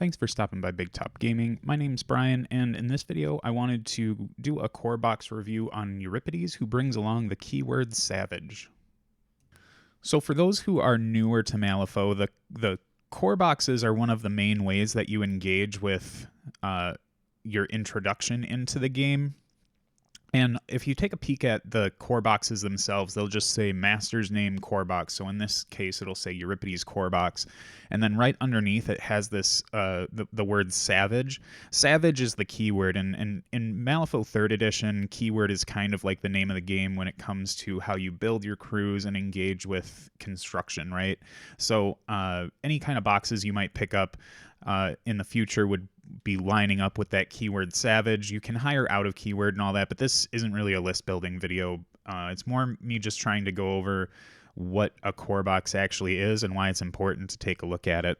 Thanks for stopping by Big Top Gaming. My name's Brian, and in this video, I wanted to do a core box review on Euripides, who brings along the keyword Savage. So for those who are newer to Malifaux, the core boxes are one of the main ways that you engage with your introduction into the game. And if you take a peek at the core boxes themselves, they'll just say master's name core box. So in this case, it'll say Euripides core box. And then right underneath it has this the word savage. Savage is the keyword. And in Malifaux 3rd edition, keyword is kind of like the name of the game when it comes to how you build your crews and engage with construction, right? So any kind of boxes you might pick up in the future would be lining up with that keyword savage. You can hire out of keyword and all that, but this isn't really a list building video. It's more me just trying to go over what a core box actually is and why it's important to take a look at it.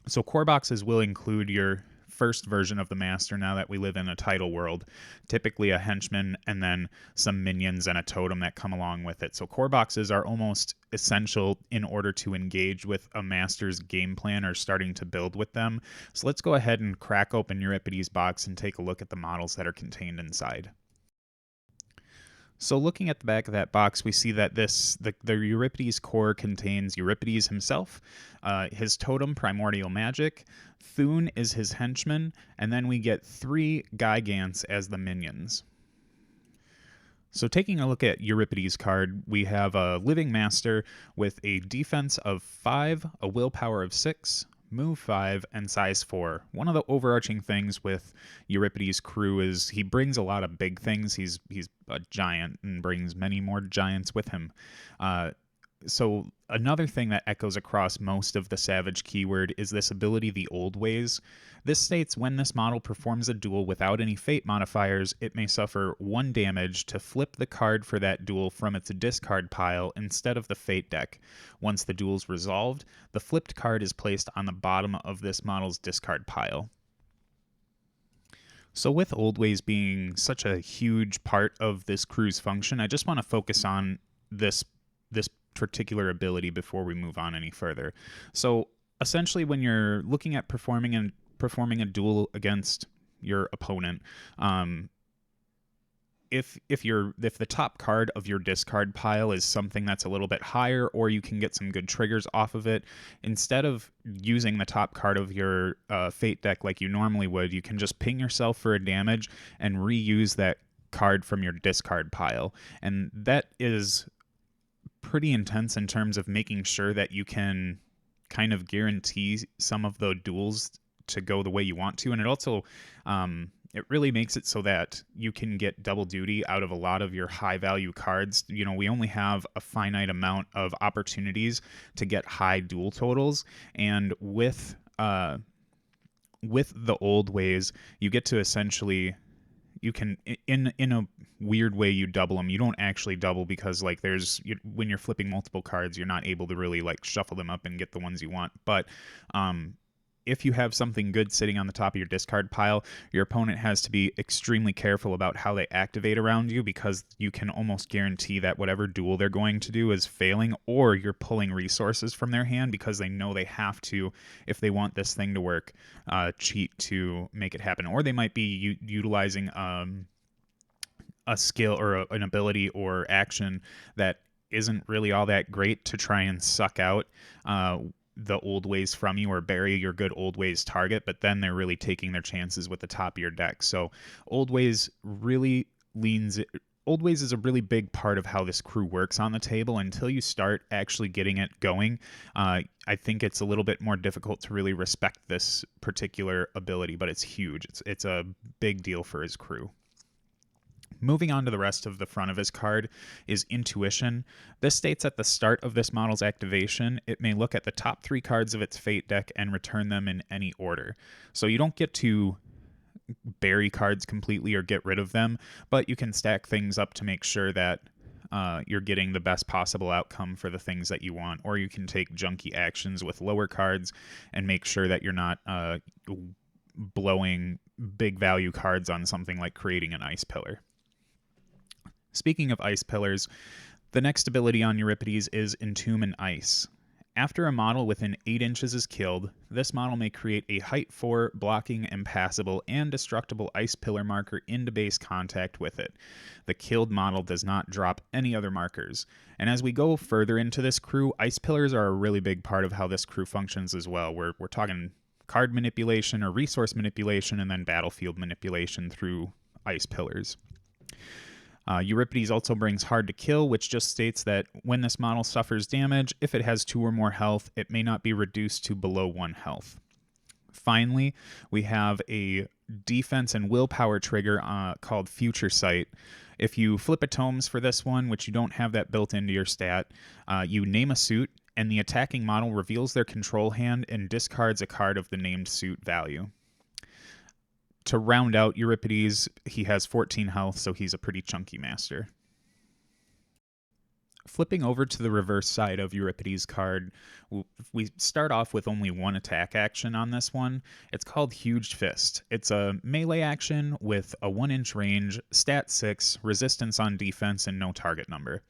So core boxes will include your first version of the master now that we live in a title world, typically a henchman and then some minions and a totem that come along with it. So core boxes are almost essential in order to engage with a master's game plan or starting to build with them. So let's go ahead and crack open Euripides box and take a look at the models that are contained inside. So looking at the back of that box, we see that the Euripides core contains Euripides himself, his totem, Primordial Magic, Thune is his henchman, and then we get 3 Gigantes as the minions. So taking a look at Euripides card, we have a Living Master with a defense of 5, a willpower of 6, move 5, and size 4. One of the overarching things with Euripides' crew is he brings a lot of big things. He's a giant and brings many more giants with him. So another thing that echoes across most of the Savage keyword is this ability, the Old Ways. This states when this model performs a duel without any fate modifiers, it may suffer 1 damage to flip the card for that duel from its discard pile instead of the fate deck. Once the duel's resolved, the flipped card is placed on the bottom of this model's discard pile. So with Old Ways being such a huge part of this crew's function, I just want to focus on this particular ability before we move on any further. So essentially when you're looking at performing a duel against your opponent, if the top card of your discard pile is something that's a little bit higher, or you can get some good triggers off of it, instead of using the top card of your fate deck like you normally would, you can just ping yourself for a damage and reuse that card from your discard pile. And that is pretty intense in terms of making sure that you can kind of guarantee some of the duels to go the way you want to. And it also it really makes it so that you can get double duty out of a lot of your high value cards. You know, we only have a finite amount of opportunities to get high duel totals, and with the Old Ways, you get to essentially, you can, in a weird way, you double them. You don't actually double because like when you're flipping multiple cards, you're not able to really like shuffle them up and get the ones you want. But if you have something good sitting on the top of your discard pile, your opponent has to be extremely careful about how they activate around you, because you can almost guarantee that whatever duel they're going to do is failing, or you're pulling resources from their hand because they know they have to, if they want this thing to work, cheat to make it happen. Or they might be utilizing a skill or an ability or action that isn't really all that great to try and suck out the Old Ways from you or bury your good Old Ways target, but then they're really taking their chances with the top of your deck. So Old Ways is a really big part of how this crew works on the table. Until you start actually getting it going, I think it's a little bit more difficult to really respect this particular ability, but it's huge. It's a big deal for his crew. Moving on to the rest of the front of his card is Intuition. This states at the start of this model's activation, it may look at the top 3 cards of its fate deck and return them in any order. So you don't get to bury cards completely or get rid of them, but you can stack things up to make sure that you're getting the best possible outcome for the things that you want. Or you can take junky actions with lower cards and make sure that you're not blowing big value cards on something like creating an Ice Pillar. Speaking of Ice Pillars, the next ability on Euripides is Entomb in Ice. After a model within 8 inches is killed, this model may create a height 4 blocking, impassable, and destructible ice pillar marker into base contact with it. The killed model does not drop any other markers. And as we go further into this crew, ice pillars are a really big part of how this crew functions as well. We're talking card manipulation or resource manipulation and then battlefield manipulation through ice pillars. Euripides also brings Hard to Kill, which just states that when this model suffers damage, if it has 2 or more health, it may not be reduced to below 1 health. Finally, we have a defense and willpower trigger called Future Sight. If you flip a tomes for this one, which you don't have that built into your stat, you name a suit, and the attacking model reveals their control hand and discards a card of the named suit value. To round out Euripides, he has 14 health, so he's a pretty chunky master. Flipping over to the reverse side of Euripides' card, we start off with only one attack action on this one. It's called Huge Fist. It's a melee action with a 1-inch range, stat 6, resistance on defense, and no target number.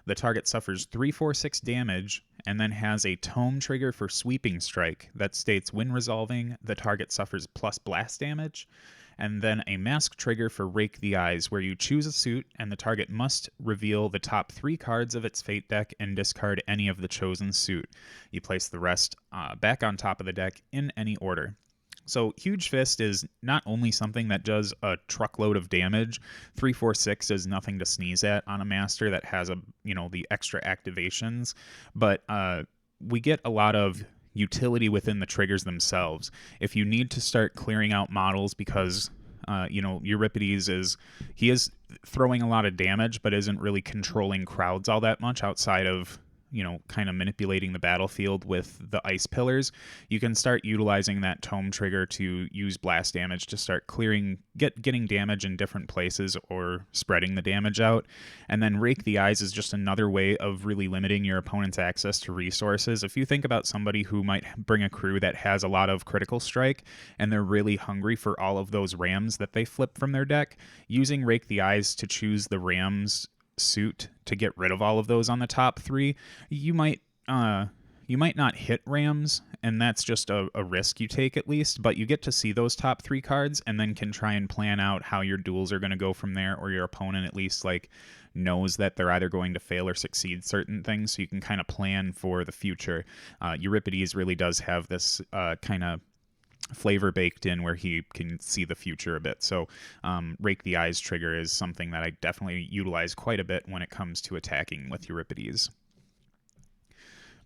The target suffers 3/4/6 damage, and then has a tome trigger for Sweeping Strike that states when resolving, the target suffers plus blast damage, and then a mask trigger for Rake the Eyes, where you choose a suit and the target must reveal the top 3 cards of its fate deck and discard any of the chosen suit. You place the rest back on top of the deck in any order. So Huge Fist is not only something that does a truckload of damage. 3/4/6 is nothing to sneeze at on a master that has the extra activations, but we get a lot of utility within the triggers themselves. If you need to start clearing out models because Euripides is throwing a lot of damage but isn't really controlling crowds all that much outside of kind of manipulating the battlefield with the ice pillars, you can start utilizing that tome trigger to use blast damage to start getting damage in different places or spreading the damage out. And then Rake the Eyes is just another way of really limiting your opponent's access to resources. If you think about somebody who might bring a crew that has a lot of critical strike and they're really hungry for all of those rams that they flip from their deck, using Rake the Eyes to choose the rams suit to get rid of all of those on the top 3, you might not hit rams, and that's just a risk you take at least, but you get to see those top 3 cards and then can try and plan out how your duels are going to go from there, or your opponent at least knows that they're either going to fail or succeed certain things, so you can kind of plan for the future. Euripides really does have this kind of flavor baked in where he can see the future a bit. So Rake the Eyes trigger is something that I definitely utilize quite a bit when it comes to attacking with Euripides.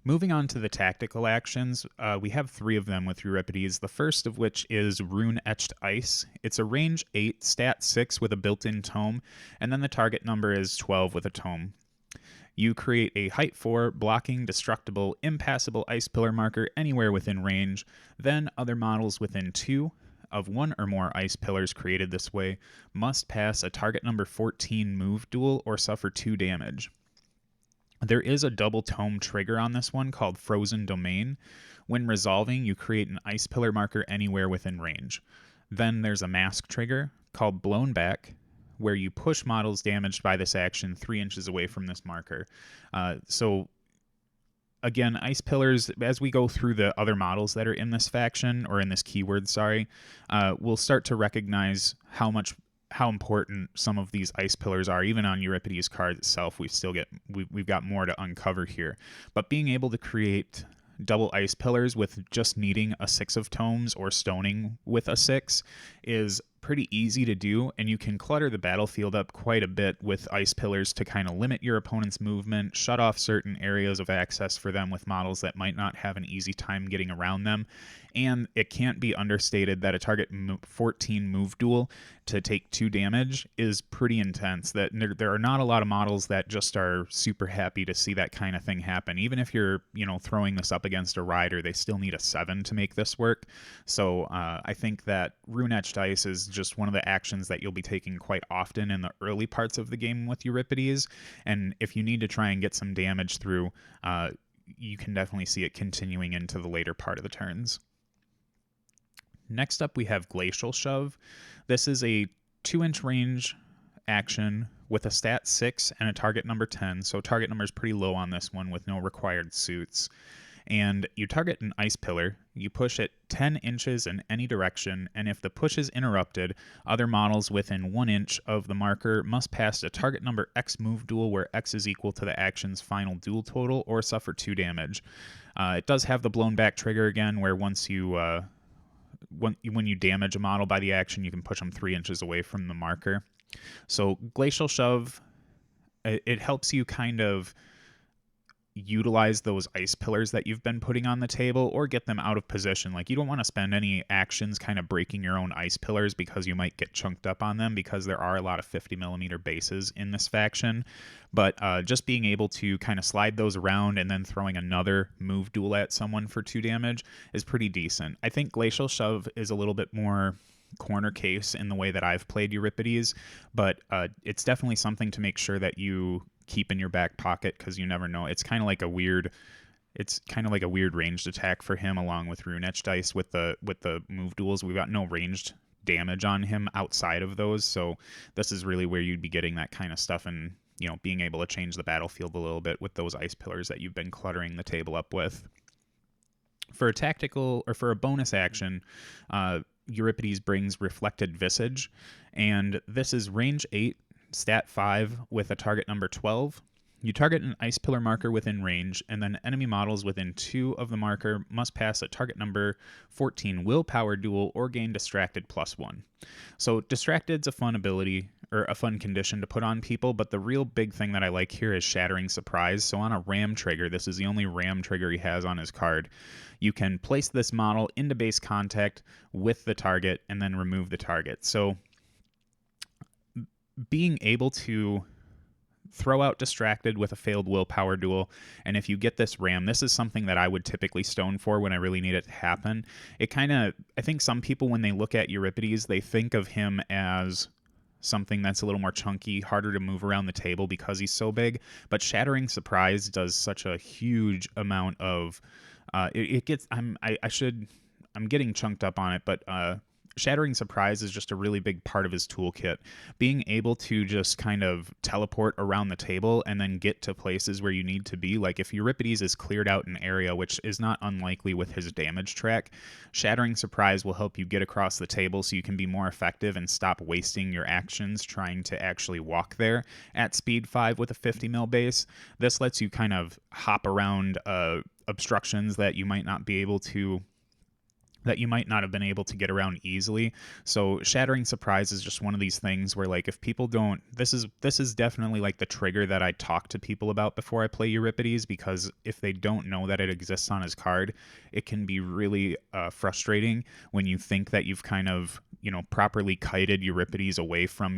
Moving on to the tactical actions, we have 3 of them with Euripides, the first of which is Rune Etched Ice. It's a range 8, stat 6 with a built-in tome, and then the target number is 12 with a tome. You create a height 4, blocking, destructible, impassable ice pillar marker anywhere within range. Then other models within 2 of 1 or more ice pillars created this way must pass a target number 14 move duel or suffer 2 damage. There is a double tome trigger on this one called Frozen Domain. When resolving, you create an ice pillar marker anywhere within range. Then there's a mask trigger called Blown Back, where you push models damaged by this action 3 inches away from this marker. So again, ice pillars, as we go through the other models that are in this faction, or in this keyword, we'll start to recognize how important some of these ice pillars are. Even on Euripides' card itself, we've got more to uncover here. But being able to create double ice pillars with just needing a 6 of tomes or stoning with a 6 is pretty easy to do, and you can clutter the battlefield up quite a bit with ice pillars to kind of limit your opponent's movement, shut off certain areas of access for them with models that might not have an easy time getting around them. And it can't be understated that a target 14 move duel to take 2 damage is pretty intense. That there are not a lot of models that just are super happy to see that kind of thing happen. Even if you're throwing this up against a rider, they still need a 7 to make this work. So I think that Rune Etched Ice is just one of the actions that you'll be taking quite often in the early parts of the game with Euripides. And if you need to try and get some damage through, you can definitely see it continuing into the later part of the turns. Next up, we have Glacial Shove. This is a 2-inch range action with a stat 6 and a target number 10, so target number is pretty low on this one with no required suits. and you target an ice pillar. You push it 10 inches in any direction, and if the push is interrupted, other models within 1 inch of the marker must pass a target number X move duel where X is equal to the action's final duel total or suffer 2 damage. It does have the blown back trigger again, where once you when you damage a model by the action, you can push them 3 inches away from the marker. So Glacial Shove, it helps you kind of utilize those ice pillars that you've been putting on the table or get them out of position. Like, you don't want to spend any actions kind of breaking your own ice pillars because you might get chunked up on them, because there are a lot of 50 millimeter bases in this faction. But just being able to kind of slide those around and then throwing another move duel at someone for 2 damage is pretty decent. I think Glacial Shove is a little bit more corner case in the way that I've played Euripides, but it's definitely something to make sure that you keep in your back pocket, because you never know. It's kind of like a weird ranged attack for him, along with Rune Etch Dice with the move duels. We've got no ranged damage on him outside of those, so this is really where you'd be getting that kind of stuff, and being able to change the battlefield a little bit with those ice pillars that you've been cluttering the table up with. For a tactical, or for a bonus action, Euripides brings Reflected Visage, and this is range 8, stat 5 with a target number 12. You target an ice pillar marker within range, and then enemy models within 2 of the marker must pass a target number 14 willpower duel or gain distracted +1. So distracted's a fun ability, or a fun condition to put on people, but the real big thing that I like here is Shattering Surprise. So on a ram trigger, this is the only ram trigger he has on his card, you can place this model into base contact with the target and then remove the target. So being able to throw out Distracted with a failed willpower duel, and if you get this ram, this is something that I would typically stone for when I really need it to happen. I think some people, when they look at Euripides, they think of him as something that's a little more chunky, harder to move around the table because he's so big, but Shattering Surprise does such a huge amount of I'm getting chunked up on it, but Shattering Surprise is just a really big part of his toolkit. Being able to just kind of teleport around the table and then get to places where you need to be. Like, if Euripides is cleared out an area, which is not unlikely with his damage track, Shattering Surprise will help you get across the table so you can be more effective and stop wasting your actions trying to actually walk there at speed 5 with a 50 mil base. This lets you kind of hop around obstructions that you might not have been able to get around easily. So Shattering Surprise is just one of these things where, like, if people don't, this is definitely like the trigger that I talk to people about before I play Euripides, because if they don't know that it exists on his card, it can be really frustrating when you think that you've kind of properly kited Euripides away from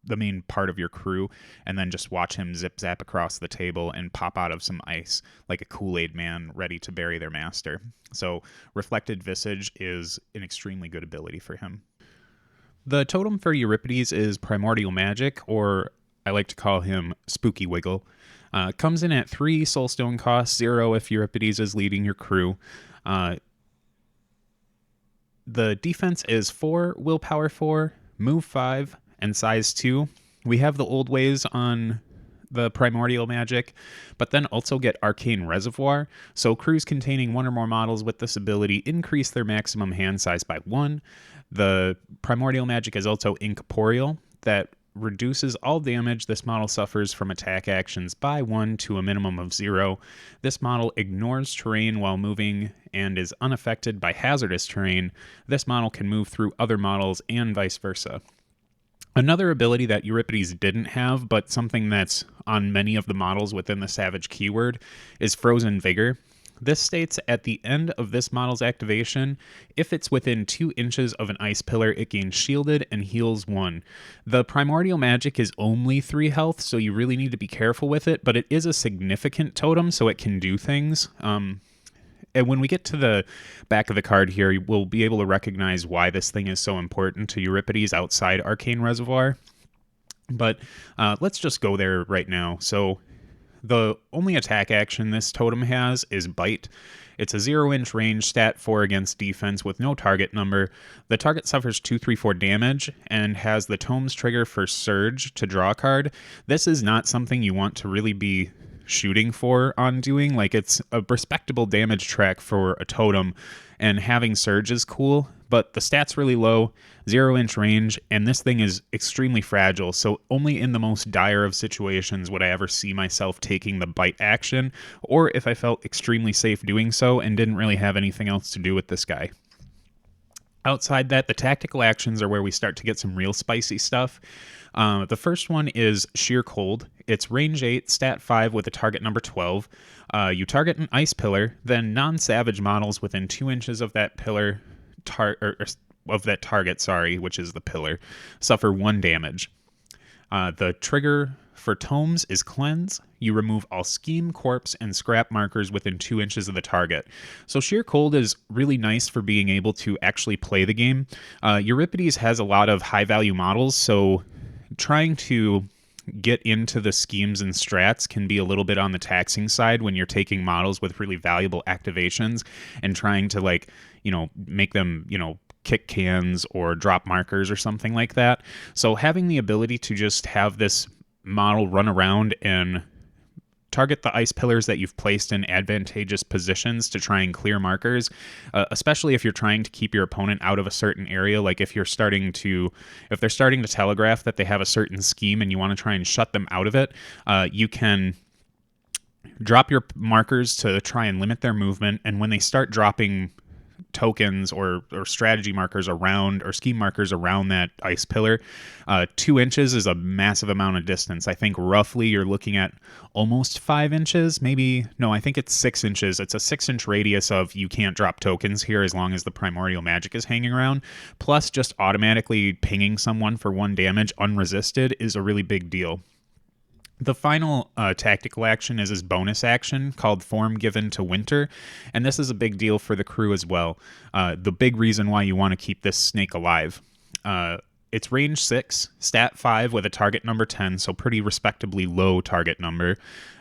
the main part of your crew, and then just watch him zip zap across the table and pop out of some ice like a Kool-Aid man ready to bury their master. So Reflected Visage is an extremely good ability for him. The totem for Euripides is Primordial Magic, or I like to call him Spooky Wiggle. Comes in at 3 soulstone cost, 0 if Euripides is leading your crew. The defense is 4, willpower 4, move 5, and size 2. We have the old ways on the Primordial Magic, but then also get Arcane Reservoir. So crews containing 1 or more models with this ability increase their maximum hand size by 1. The Primordial Magic is also Incorporeal, that reduces all damage this model suffers from attack actions by 1 to a minimum of 0. This model ignores terrain while moving and is unaffected by hazardous terrain. This model can move through other models and vice versa. Another ability that Euripides didn't have, but something that's on many of the models within the Savage keyword, is Frozen Vigor. This states at the end of this model's activation, if it's within 2 inches of an ice pillar, it gains shielded and heals 1. The Primordial Magic is only 3 health, so you really need to be careful with it, but it is a significant totem, so it can do things. And when we get to the back of the card here, we'll be able to recognize why this thing is so important to Euripides outside Arcane Reservoir. But let's just go there right now. So the only attack action this totem has is Bite. It's a 0-inch range, stat 4 against defense with no target number. The target suffers 2/3/4 damage and has the tome's trigger for Surge to draw a card. This is not something you want to really be shooting for on doing. Like, it's a respectable damage track for a totem, and having surge is cool, but the stat's really low, 0-inch range, and this thing is extremely fragile, so only in the most dire of situations would I ever see myself taking the bite action, or if I felt extremely safe doing so and didn't really have anything else to do with this guy. Outside that, the tactical actions are where we start to get some real spicy stuff. The first one is Sheer Cold. It's range 8, stat 5 with a target number 12. You target an ice pillar, then non-savage models within 2 inches of that pillar, which is the pillar, suffer 1 damage. The trigger for tomes is Cleanse. You remove all scheme, corpse, and scrap markers within 2 inches of the target. So Sheer Cold is really nice for being able to actually play the game. Euripides has a lot of high-value models, so trying to get into the schemes and strats can be a little bit on the taxing side when you're taking models with really valuable activations and trying to, like, make them, kick cans or drop markers or something like that. So having the ability to just have this model run around and target the ice pillars that you've placed in advantageous positions to try and clear markers, especially if you're trying to keep your opponent out of a certain area. Like if they're starting to telegraph that they have a certain scheme and you want to try and shut them out of it, you can drop your markers to try and limit their movement. And when they start dropping tokens or strategy markers around, or scheme markers around that ice pillar, 2 inches is a massive amount of distance. I think roughly you're looking at almost 5 inches, maybe. No, I think it's 6 inches. It's a 6-inch radius of you can't drop tokens here as long as the primordial magic is hanging around. Plus, just automatically pinging someone for 1 damage unresisted is a really big deal. The final tactical action is his bonus action called Form Given to Winter, and this is a big deal for the crew as well. The big reason why you want to keep this snake alive. It's range 6, stat 5 with a target number 10, so pretty respectably low target number,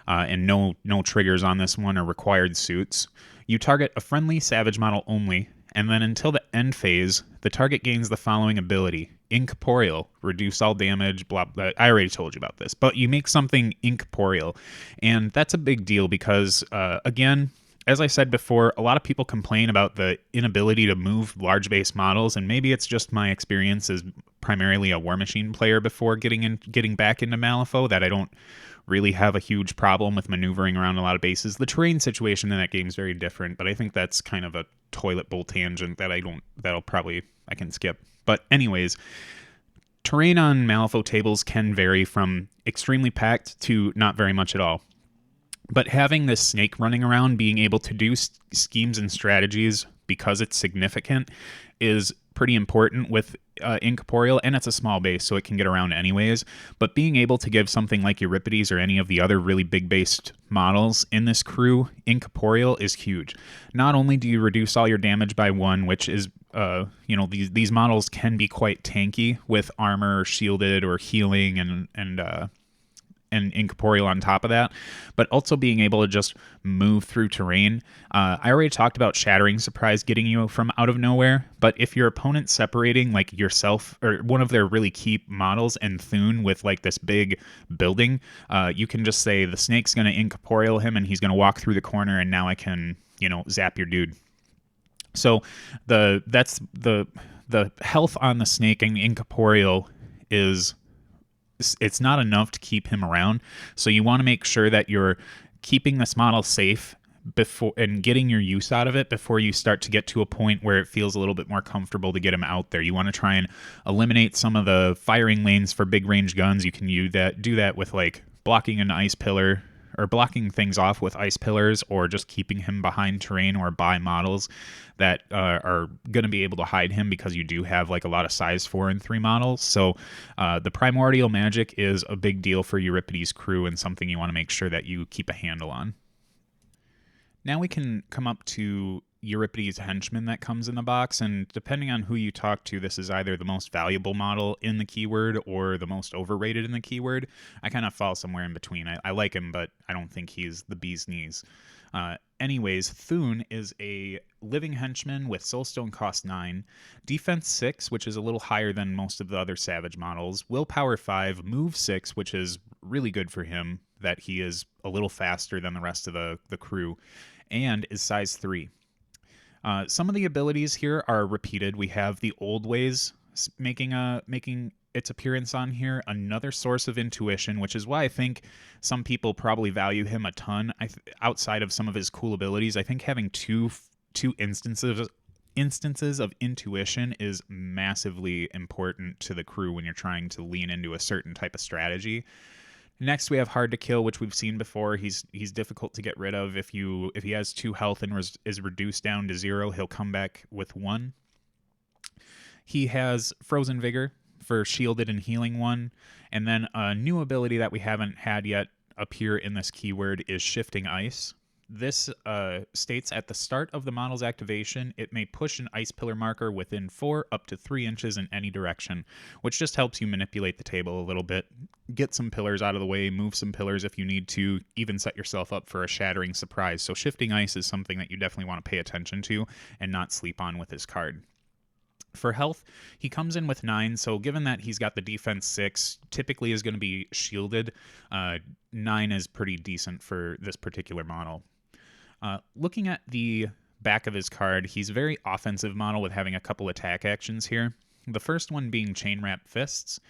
and no triggers on this one or required suits. You target a friendly savage model only, and then until the end phase, the target gains the following ability. Incorporeal, reduce all damage, blah, blah. I already told you about this, but you make something incorporeal, and that's a big deal because, again, as I said before, a lot of people complain about the inability to move large base models, and maybe it's just my experience as primarily a War Machine player before getting back into Malifaux that I don't really have a huge problem with maneuvering around a lot of bases. The terrain situation in that game is very different, but I think that's kind of a toilet bowl tangent that I can skip. But anyways, terrain on Malifaux tables can vary from extremely packed to not very much at all. But having this snake running around, being able to do schemes and strategies because it's significant, is pretty important with Incorporeal, and it's a small base, so it can get around anyways. But being able to give something like Euripides or any of the other really big-based models in this crew, Incorporeal is huge. Not only do you reduce all your damage by 1, which is, these models can be quite tanky with armor, or shielded, or healing, and incorporeal on top of that, but also being able to just move through terrain. I already talked about Shattering Surprise getting you from out of nowhere, but if your opponent's separating like yourself or one of their really key models and Thune with like this big building, you can just say the snake's going to incorporeal him and he's going to walk through the corner, and now I can, zap your dude. So the health on the snake and incorporeal is, it's not enough to keep him around. So you want to make sure that you're keeping this model safe before and getting your use out of it before you start to get to a point where it feels a little bit more comfortable to get him out there. You want to try and eliminate some of the firing lanes for big range guns. You can do that with like blocking an ice pillar, or blocking things off with ice pillars, or just keeping him behind terrain or by models that are going to be able to hide him, because you do have like a lot of size 4 and 3 models. So the primordial magic is a big deal for Euripides' crew and something you want to make sure that you keep a handle on. Now we can come up to Euripides' henchman that comes in the box, and depending on who you talk to, this is either the most valuable model in the keyword or the most overrated in the keyword. I kind of fall somewhere in between. I like him, but I don't think he's the bee's knees. Anyways, Thune is a living henchman with Soulstone cost 9, defense 6, which is a little higher than most of the other Savage models, willpower 5, move 6, which is really good for him that he is a little faster than the rest of the crew and is size 3. Some of the abilities here are repeated. We have the old ways making its appearance on here, another source of intuition, which is why I think some people probably value him a ton. Outside of some of his cool abilities, I think having two instances of intuition is massively important to the crew when you're trying to lean into a certain type of strategy. Next, we have hard to kill, which we've seen before. He's difficult to get rid of. If he has 2 health and is reduced down to 0, he'll come back with 1. He has Frozen Vigor for shielded and healing 1, and then a new ability that we haven't had yet appear in this keyword is Shifting Ice. This states at the start of the model's activation, it may push an ice pillar marker within 4 up to 3 inches in any direction, which just helps you manipulate the table a little bit, get some pillars out of the way, move some pillars if you need to, even set yourself up for a shattering surprise. So Shifting Ice is something that you definitely want to pay attention to and not sleep on with this card. For health, he comes in with 9, so given that he's got the defense 6, typically is going to be shielded. 9 is pretty decent for this particular model. Looking at the back of his card, he's a very offensive model with having a couple attack actions here. The first one being Chain Wrap Fists.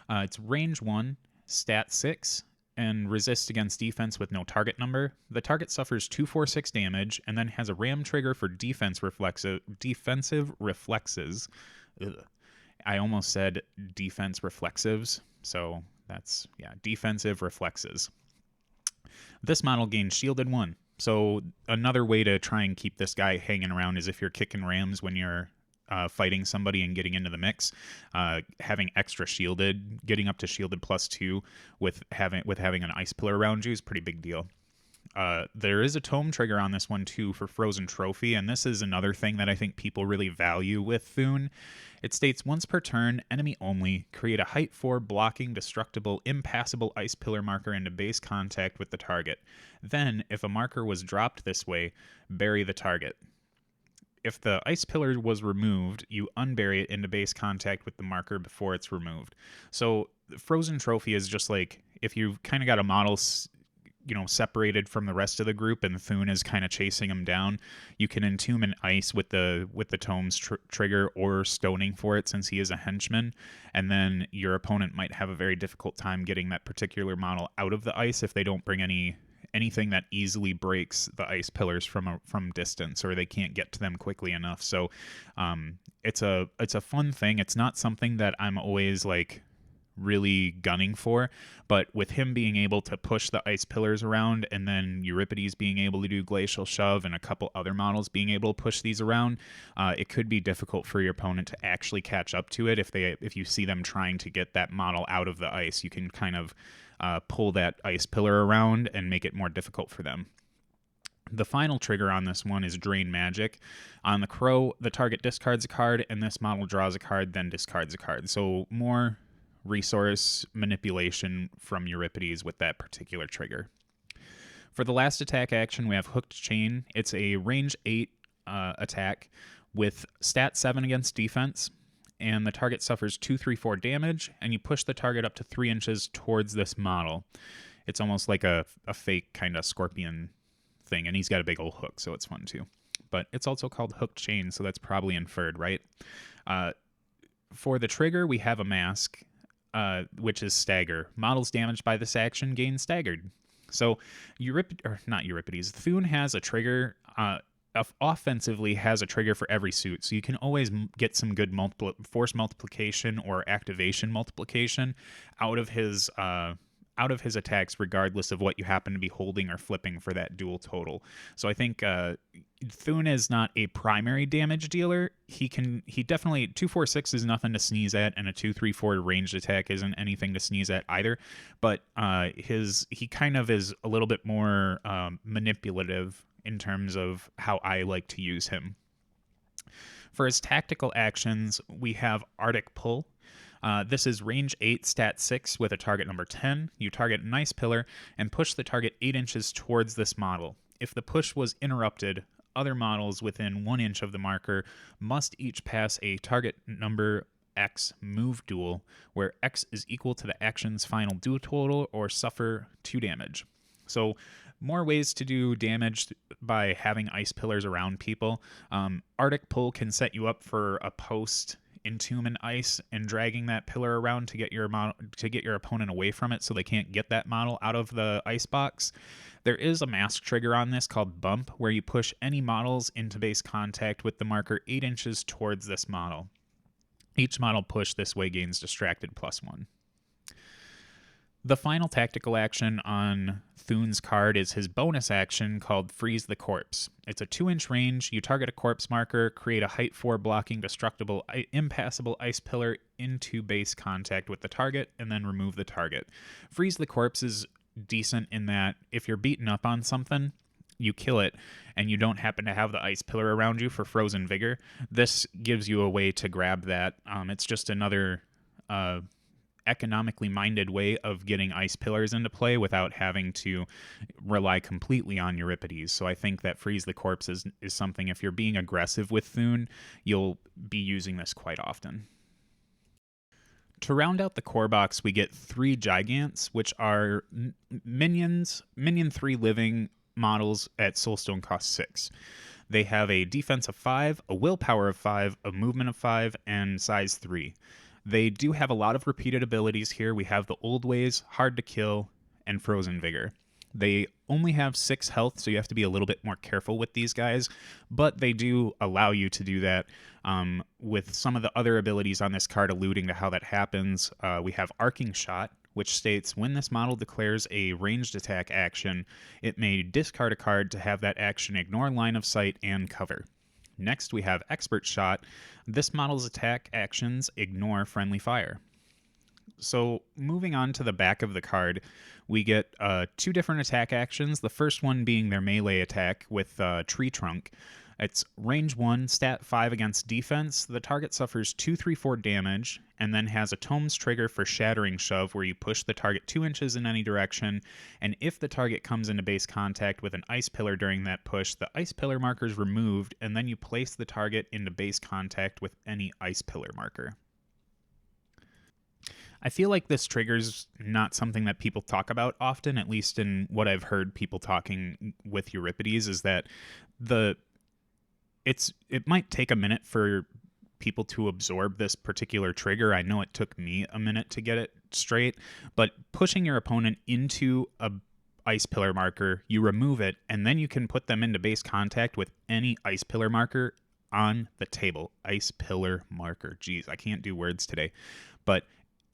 It's range 1, stat 6, and resist against defense with no target number. The target suffers 246 damage and then has a ram trigger for defensive reflexes. Ugh. I almost said defense reflexives, so that's, defensive reflexes. This model gains shielded 1. So another way to try and keep this guy hanging around is if you're kicking rams when you're fighting somebody and getting into the mix, having extra shielded, getting up to shielded +2 with having an ice pillar around you is a pretty big deal. There is a tome trigger on this one too for Frozen Trophy, and this is another thing that I think people really value with Thune. It states, once per turn, enemy only, create a height 4 blocking, destructible, impassable ice pillar marker into base contact with the target. Then, if a marker was dropped this way, bury the target. If the ice pillar was removed, you unbury it into base contact with the marker before it's removed. So Frozen Trophy is just like, if you've kind of got a model separated from the rest of the group and Thune is kind of chasing him down, you can entomb an ice with the tome's trigger or stoning for it, since he is a henchman, and then your opponent might have a very difficult time getting that particular model out of the ice if they don't bring anything that easily breaks the ice pillars from distance, or they can't get to them quickly enough. So it's a fun thing. It's not something that I'm always like really gunning for, but with him being able to push the ice pillars around, and then Euripides being able to do Glacial Shove, and a couple other models being able to push these around, it could be difficult for your opponent to actually catch up to it. If you see them trying to get that model out of the ice, you can kind of pull that ice pillar around and make it more difficult for them. The final trigger on this one is Drain Magic. On the Crow, the target discards a card, and this model draws a card, then discards a card. So more resource manipulation from Euripides with that particular trigger. For the last attack action, we have Hooked Chain. It's a range 8 attack with stat 7 against defense, and the target suffers 2/3/4 damage, and you push the target up to 3 inches towards this model. It's almost like a fake kind of scorpion thing, and he's got a big old hook, so it's fun too. But it's also called Hooked Chain, so that's probably inferred, right? For the trigger, we have a mask, which is Stagger. Models damaged by this action gain staggered. So Thune has a trigger, offensively has a trigger for every suit, so you can always get some good force multiplication or activation multiplication out of his attacks, regardless of what you happen to be holding or flipping for that dual total. So I think Thune is not a primary damage dealer. He definitely 246 is nothing to sneeze at, and a 2/3/4 ranged attack isn't anything to sneeze at either. But he kind of is a little bit more manipulative in terms of how I like to use him. For his tactical actions, we have Arctic Pull. This is range 8, stat 6 with a target number 10. You target an ice pillar and push the target 8 inches towards this model. If the push was interrupted, other models within 1 inch of the marker must each pass a target number X move duel, where X is equal to the action's final duel total or suffer 2 damage. So more ways to do damage by having ice pillars around people. Arctic Pull can set you up for a post Entomb ice and dragging that pillar around to get your opponent away from it so they can't get that model out of the ice box. There is a mask trigger on this called Bump, where you push any models into base contact with the marker 8 inches towards this model. Each model pushed this way gains Distracted +1. The final tactical action on Thune's card is his bonus action called Freeze the Corpse. It's a 2-inch range. You target a corpse marker, create a height 4 blocking destructible impassable ice pillar into base contact with the target, and then remove the target. Freeze the Corpse is decent in that if you're beaten up on something, you kill it, and you don't happen to have the ice pillar around you for Frozen Vigor, this gives you a way to grab that. It's just another economically minded way of getting ice pillars into play without having to rely completely on Euripides. So I think that Freeze the Corpse is something, if you're being aggressive with Thune, you'll be using this quite often. To round out the core box, we get 3 Gigantes, which are minion 3 living models at Soulstone cost 6. They have a defense of 5, a willpower of 5, a movement of 5, and size 3. They do have a lot of repeated abilities here. We have the Old Ways, Hard to Kill, and Frozen Vigor. They only have 6 health, so you have to be a little bit more careful with these guys, but they do allow you to do that. With some of the other abilities on this card alluding to how that happens, we have Arcing Shot, which states when this model declares a ranged attack action, it may discard a card to have that action ignore line of sight and cover. Next, we have Expert Shot. This model's attack actions ignore friendly fire. So moving on to the back of the card, we get 2 different attack actions. The first one being their melee attack with Tree Trunk. It's range 1, stat 5 against defense. The target suffers 2, 3, 4 damage, and then has a Tome's trigger for Shattering Shove, where you push the target 2 inches in any direction, and if the target comes into base contact with an ice pillar during that push, the ice pillar marker is removed, and then you place the target into base contact with any ice pillar marker. I feel like this trigger's not something that people talk about often, at least in what I've heard people talking with Euripides, is that it might take a minute for people to absorb this particular trigger. I know it took me a minute to get it straight, but pushing your opponent into a ice pillar marker, you remove it, and then you can put them into base contact with any ice pillar marker on the table. Ice pillar marker. Jeez, I can't do words today. But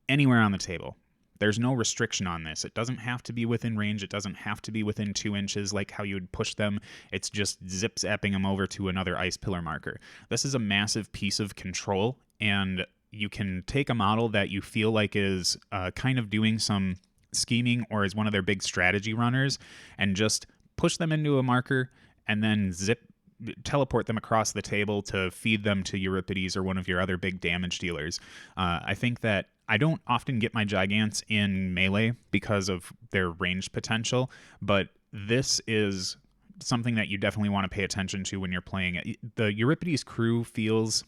anywhere on the table. There's no restriction on this. It doesn't have to be within range. It doesn't have to be within 2 inches like how you would push them. It's just zip-zapping them over to another ice pillar marker. This is a massive piece of control, and you can take a model that you feel like is kind of doing some scheming or is one of their big strategy runners and just push them into a marker and then teleport them across the table to feed them to Euripides or one of your other big damage dealers. I think that I don't often get my Gigantes in melee because of their range potential, but this is something that you definitely want to pay attention to when you're playing it. The Euripides crew feels...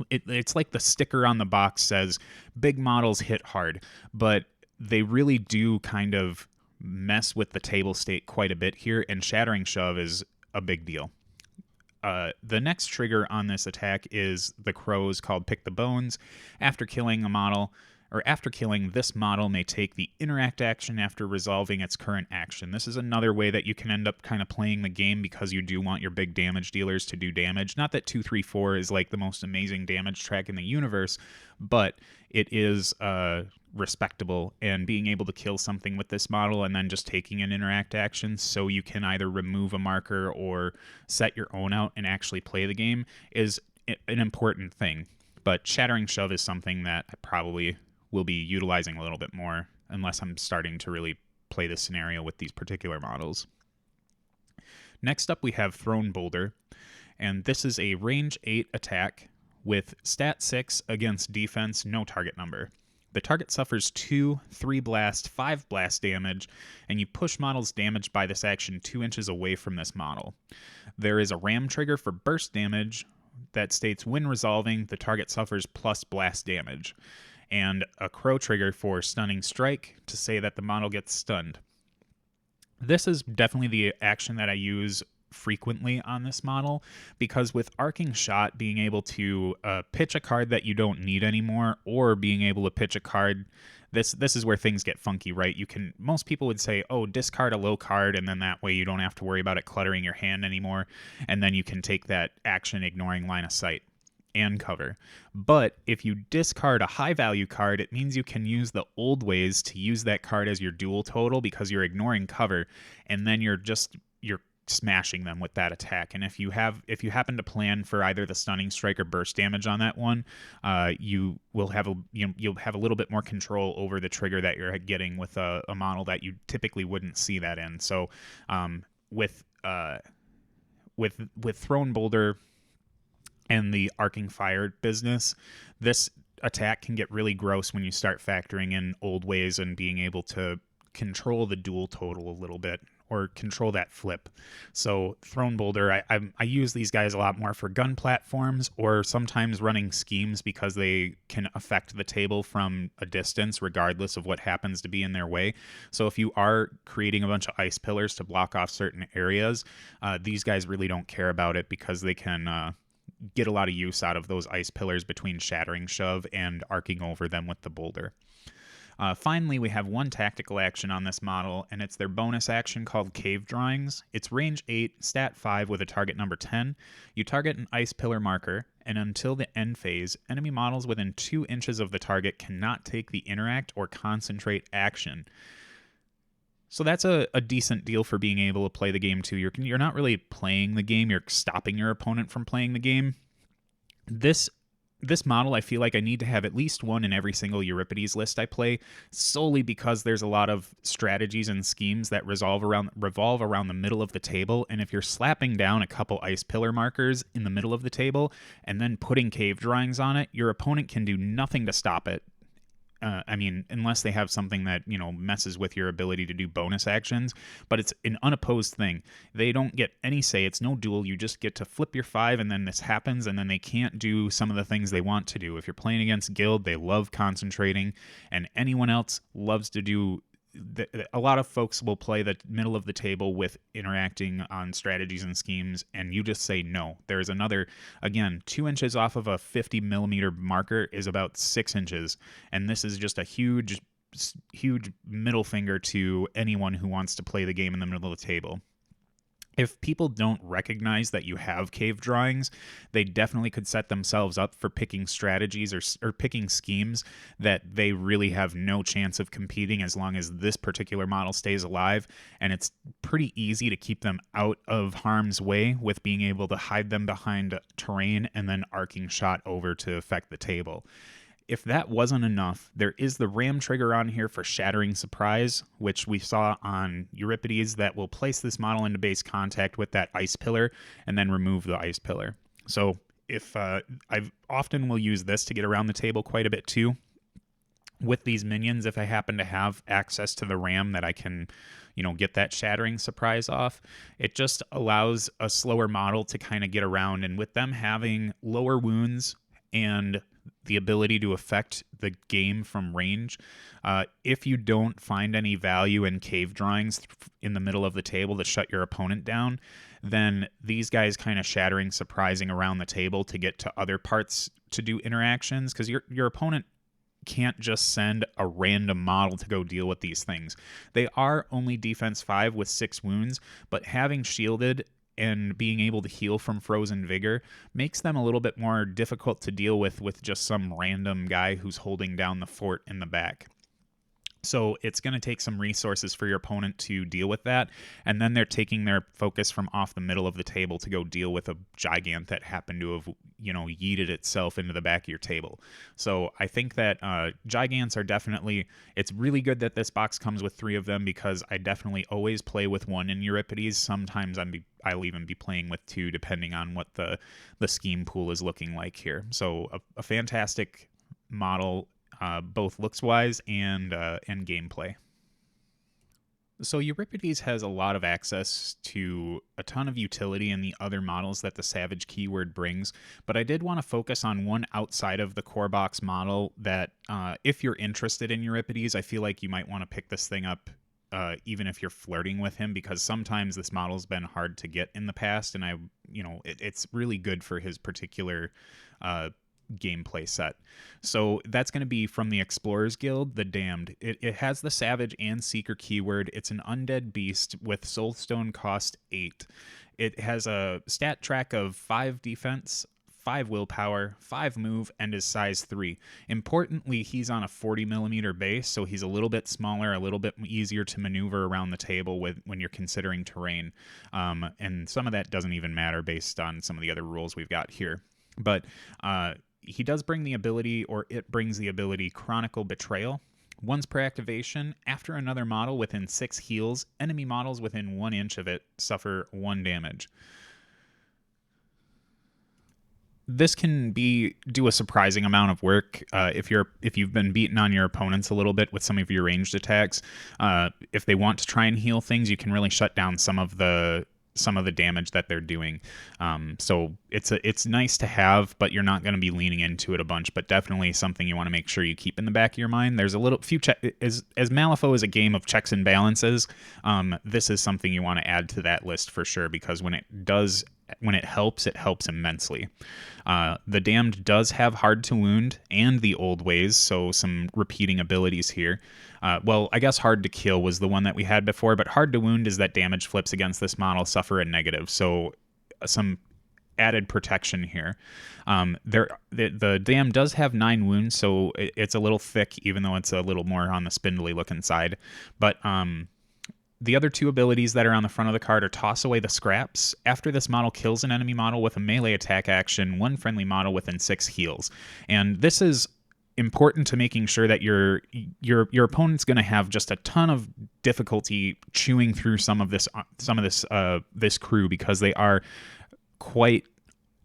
It's like the sticker on the box says, big models hit hard, but they really do kind of mess with the table state quite a bit here, and Shattering Shove is a big deal. The next trigger on this attack is the crows called Pick the Bones. After killing this model may take the interact action after resolving its current action. This is another way that you can end up kind of playing the game because you do want your big damage dealers to do damage. Not that 2, 3, 4 is like the most amazing damage track in the universe, but it is respectable, and being able to kill something with this model and then just taking an interact action so you can either remove a marker or set your own out and actually play the game is an important thing. But Shattering Shove is something that I probably will be utilizing a little bit more unless I'm starting to really play this scenario with these particular models. Next up we have Thrown Boulder, and this is a range 8 attack with stat 6 against defense, no target number. The target suffers 2, 3 blast, 5 blast damage, and you push models damaged by this action 2 inches away from this model. There is a ram trigger for burst damage that states when resolving, the target suffers plus blast damage, and a crow trigger for stunning strike to say that the model gets stunned. This is definitely the action that I use frequently on this model, because with arcing shot, being able to pitch a card that you don't need anymore, or being able to pitch a card, this is where things get funky, right? Most people would say, oh, discard a low card, and then that way you don't have to worry about it cluttering your hand anymore, and then you can take that action ignoring line of sight and cover. But if you discard a high value card, it means you can use the old ways to use that card as your dual total, because you're ignoring cover, and then you're smashing them with that attack. And if you happen to plan for either the stunning strike or burst damage on that one, you'll have a little bit more control over the trigger that you're getting with a model that you typically wouldn't see that in. So with Thrown Boulder and the arcing fire business, this attack can get really gross when you start factoring in old ways and being able to control the dual total a little bit, or control that flip. So Thrown Boulder, I use these guys a lot more for gun platforms, or sometimes running schemes, because they can affect the table from a distance regardless of what happens to be in their way. So if you are creating a bunch of ice pillars to block off certain areas, these guys really don't care about it, because they can get a lot of use out of those ice pillars between Shattering Shove and arcing over them with the boulder. Finally, we have one tactical action on this model, and it's their bonus action called Cave Drawings. It's range 8, stat 5 with a target number 10. You target an ice pillar marker, and until the end phase, enemy models within 2 inches of the target cannot take the interact or concentrate action. So that's a decent deal for being able to play the game too. You're not really playing the game, you're stopping your opponent from playing the game. This model, I feel like I need to have at least one in every single Euripides list I play, solely because there's a lot of strategies and schemes that revolve around the middle of the table, and if you're slapping down a couple ice pillar markers in the middle of the table and then putting cave drawings on it, your opponent can do nothing to stop it. Unless they have something that, messes with your ability to do bonus actions, but it's an unopposed thing. They don't get any say. It's no duel. You just get to flip your 5, and then this happens, and then they can't do some of the things they want to do. If you're playing against Guild, they love concentrating, and anyone else loves to do. A lot of folks will play the middle of the table with interacting on strategies and schemes, and you just say no. There's another, again, 2 inches off of a 50 millimeter marker is about 6 inches, and this is just a huge middle finger to anyone who wants to play the game in the middle of the table. If people don't recognize that you have cave drawings, they definitely could set themselves up for picking strategies or picking schemes that they really have no chance of competing as long as this particular model stays alive. And it's pretty easy to keep them out of harm's way with being able to hide them behind terrain and then arcing shot over to affect the table. If that wasn't enough, there is the ram trigger on here for Shattering Surprise, which we saw on Euripides, that will place this model into base contact with that ice pillar and then remove the ice pillar. So if I often will use this to get around the table quite a bit too. With these minions, if I happen to have access to the ram that I can, get that Shattering Surprise off, it just allows a slower model to kind of get around. And with them having lower wounds and the ability to affect the game from range, if you don't find any value in cave drawings in the middle of the table to shut your opponent down, then these guys kind of Shattering Surprising around the table to get to other parts to do interactions, because your opponent can't just send a random model to go deal with these things. They are only defense 5 with 6 wounds, but having shielded and being able to heal from Frozen Vigor makes them a little bit more difficult to deal with just some random guy who's holding down the fort in the back. So it's going to take some resources for your opponent to deal with that, and then they're taking their focus from off the middle of the table to go deal with a Gigant that happened to have, yeeted itself into the back of your table. So I think that Gigants are definitely, it's really good that this box comes with 3 of them, because I definitely always play with 1 in Euripides. Sometimes I'll even be playing with 2 depending on what the scheme pool is looking like here. So a fantastic model, both looks-wise and gameplay. So Euripides has a lot of access to a ton of utility in the other models that the Savage keyword brings, but I did want to focus on one outside of the core box model that, if you're interested in Euripides, I feel like you might want to pick this thing up. Even if you're flirting with him, because sometimes this model's been hard to get in the past, and it's really good for his particular uh, gameplay set. So that's going to be from the Explorers Guild, the Damned. It has the Savage and Seeker keyword. It's an undead beast with Soulstone cost 8. It has a stat track of 5 defense, 5 willpower, 5 move, and is size 3. Importantly, he's on a 40mm base, so he's a little bit smaller, a little bit easier to maneuver around the table with when you're considering terrain. And some of that doesn't even matter based on some of the other rules we've got here. But he does bring the ability, or it brings the ability, Chronicle Betrayal. Once per activation, after another model within 6 heals, enemy models within 1 inch of it suffer 1 damage. This can do a surprising amount of work if you've been beaten on your opponents a little bit with some of your ranged attacks. If they want to try and heal things, you can really shut down some of the damage that they're doing. So it's nice to have, but you're not going to be leaning into it a bunch. But definitely something you want to make sure you keep in the back of your mind. There's a little few as Malifaux is a game of checks and balances. This is something you want to add to that list for sure, because when it helps immensely. The Damned does have Hard to Wound and the Old Ways, so some repeating abilities here. Well, I guess Hard to Kill was the one that we had before, but Hard to Wound is that damage flips against this model suffer a negative, so some added protection here. The Damned does have 9 wounds, so it's a little thick, even though it's a little more on the spindly looking side. But the other 2 abilities that are on the front of the card are Toss Away the Scraps. After this model kills an enemy model with a melee attack action, 1 friendly model within 6 heals. And this is important to making sure that your opponent's going to have just a ton of difficulty chewing through some of this crew, because they are quite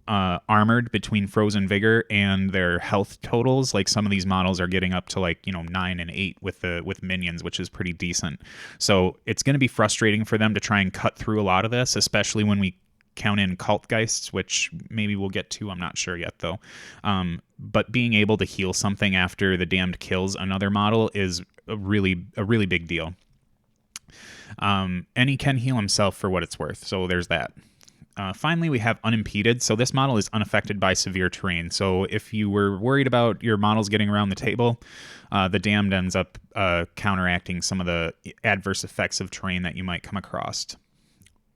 armored between Frozen Vigor and their health totals. Like, some of these models are getting up to 9 and 8 with minions, which is pretty decent. So it's going to be frustrating for them to try and cut through a lot of this, especially when we count in Cultgeists, which maybe we'll get to. I'm not sure yet though. But being able to heal something after the Damned kills another model is a really big deal. And he can heal himself for what it's worth. So there's that. Finally, we have Unimpeded. So this model is unaffected by severe terrain. So if you were worried about your models getting around the table, the Damned ends up counteracting some of the adverse effects of terrain that you might come across.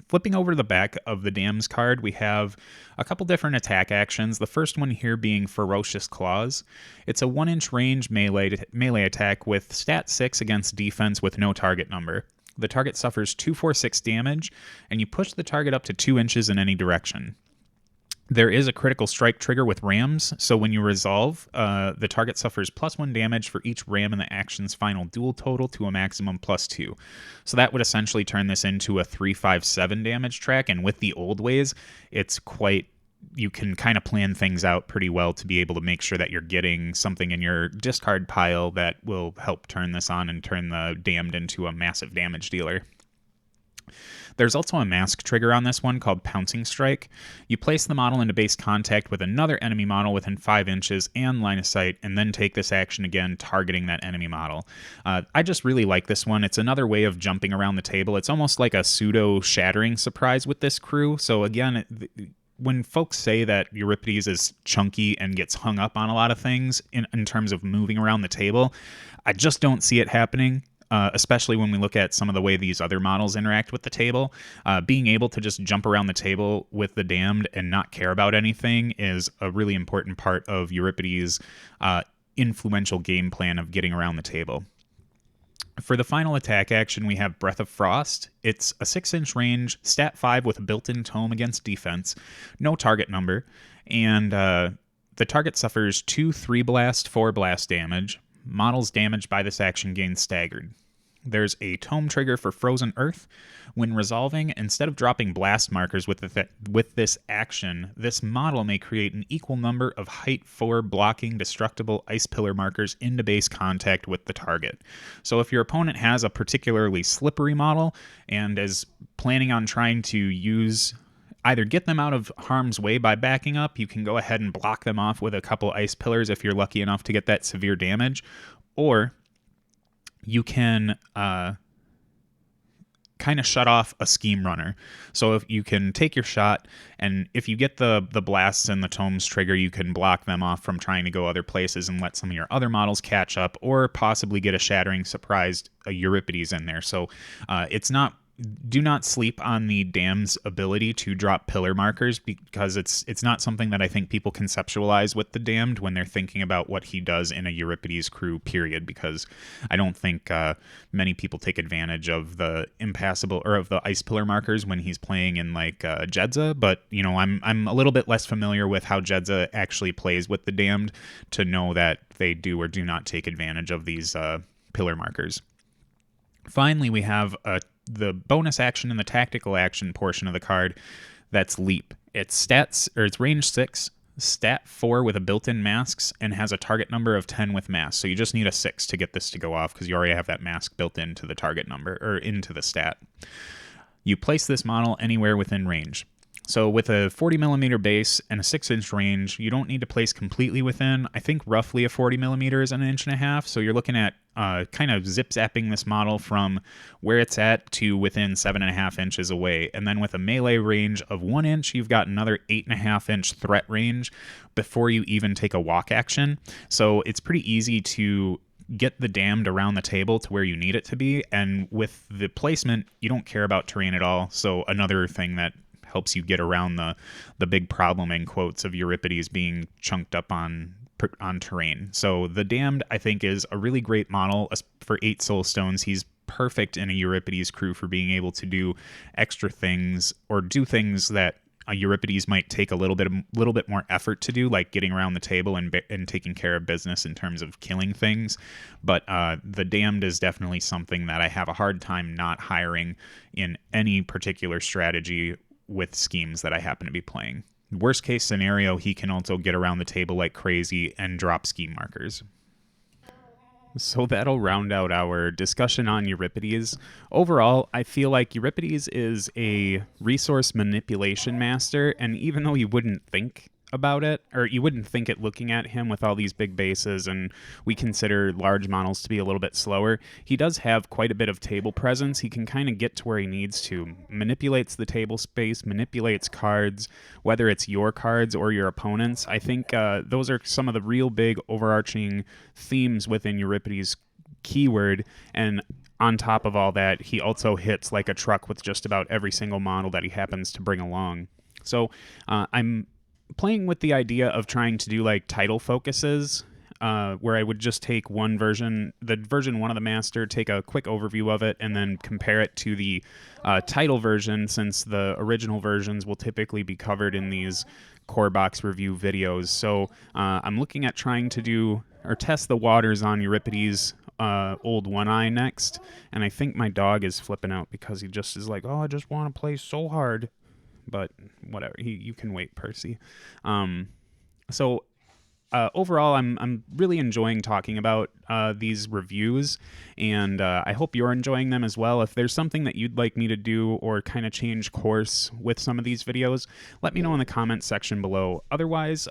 Flipping over to the back of the Damned's card, we have a couple different attack actions. The first one here being Ferocious Claws. It's a 1-inch range melee attack with stat 6 against defense with no target number. The target suffers 246 damage, and you push the target up to 2 inches in any direction. There is a critical strike trigger with rams, so when you resolve, the target suffers +1 damage for each ram in the action's final duel total to a maximum +2. So that would essentially turn this into a 3-5-7 damage track, and with the Old Ways, you can kind of plan things out pretty well to be able to make sure that you're getting something in your discard pile that will help turn this on and turn the Damned into a massive damage dealer. There's also a mask trigger on this one called Pouncing Strike. You place the model into base contact with another enemy model within 5 inches and line of sight, and then take this action again, targeting that enemy model. I just really like this one. It's another way of jumping around the table. It's almost like a pseudo-shattering surprise with this crew. So again, when folks say that Euripides is chunky and gets hung up on a lot of things in terms of moving around the table, I just don't see it happening. Especially when we look at some of the way these other models interact with the table. Being able to just jump around the table with the Damned and not care about anything is a really important part of Euripides' influential game plan of getting around the table. For the final attack action, we have Breath of Frost. It's a 6-inch range, stat 5 with a built-in tome against defense, no target number, and the target suffers 2 3-blast, 4-blast damage. Models damaged by this action gain staggered. There's a tome trigger for Frozen Earth. When resolving, instead of dropping blast markers with this action, this model may create an equal number of height 4 blocking destructible ice pillar markers into base contact with the target. So if your opponent has a particularly slippery model and is planning on trying to either get them out of harm's way by backing up, you can go ahead and block them off with a couple ice pillars if you're lucky enough to get that severe damage, or you can kind of shut off a scheme runner. So if you can take your shot, and if you get the blasts and the tomes trigger, you can block them off from trying to go other places and let some of your other models catch up, or possibly get a shattering surprise, a Euripides in there. So do not sleep on the Damned's ability to drop pillar markers, because it's not something that I think people conceptualize with the Damned when they're thinking about what he does in a Euripides crew, period, because I don't think many people take advantage of the impassable or of the ice pillar markers when he's playing in like Jedza, but I'm a little bit less familiar with how Jedza actually plays with the Damned to know that they do or do not take advantage of these pillar markers. Finally, we have the bonus action and the tactical action portion of the card. That's Leap. It's range 6, stat 4 with a built-in masks, and has a target number of 10 with masks. So you just need a 6 to get this to go off, because you already have that mask built into the target number, or into the stat. You place this model anywhere within range. So with a 40 millimeter base and a 6-inch range, you don't need to place completely within. I think roughly a 40 millimeter is an inch and a half. So you're looking at kind of zip-zapping this model from where it's at to within 7.5 inches away. And then with a melee range of 1 inch, you've got another 8.5 inch threat range before you even take a walk action. So it's pretty easy to get the Damned around the table to where you need it to be. And with the placement, you don't care about terrain at all. So another thing that helps you get around the big problem, in quotes, of Euripides being chunked up on terrain. So the Damned, I think, is a really great model for 8 soul stones. He's perfect in a Euripides crew for being able to do extra things, or do things that a Euripides might take a little bit more effort to do, like getting around the table and taking care of business in terms of killing things. But the Damned is definitely something that I have a hard time not hiring in any particular strategy with schemes that I happen to be playing. Worst case scenario, he can also get around the table like crazy and drop scheme markers. So that'll round out our discussion on Euripides. Overall, I feel like Euripides is a resource manipulation master, and even though you wouldn't think about it, or you wouldn't think it looking at him with all these big bases, and we consider large models to be a little bit slower, he does have quite a bit of table presence. He can kind of get to where he needs to, manipulates the table space, manipulates cards, whether it's your cards or your opponent's. I think those are some of the real big overarching themes within Euripides' keyword. And on top of all that, he also hits like a truck with just about every single model that he happens to bring along. So I'm playing with the idea of trying to do like title focuses, where I would just take one version, the version 1 of the master, take a quick overview of it, and then compare it to the title version, since the original versions will typically be covered in these core box review videos. So I'm looking at trying to do or test the waters on Euripides' old One Eye next, and I think my dog is flipping out because he just is like, oh, I just want to play so hard. But whatever, you can wait, Percy. So overall, I'm really enjoying talking about these reviews, and I hope you're enjoying them as well. If there's something that you'd like me to do or kind of change course with some of these videos, let me know in the comments section below. Otherwise,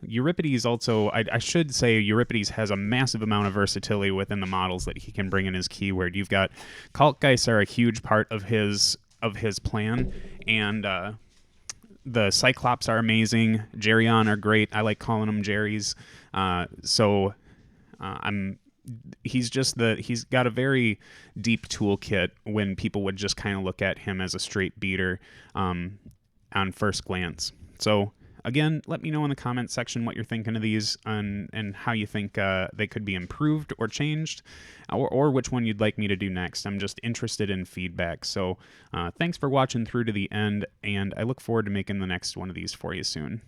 Euripides also, I should say, Euripides has a massive amount of versatility within the models that he can bring in his keyword. You've got Cultgeists are a huge part of his plan, and the Cyclops are amazing. Geryon are great. I like calling them Jerry's. He's got a very deep toolkit when people would just kind of look at him as a straight beater on first glance. So again, let me know in the comments section what you're thinking of these, and how you think they could be improved or changed, or which one you'd like me to do next. I'm just interested in feedback. So thanks for watching through to the end, and I look forward to making the next one of these for you soon.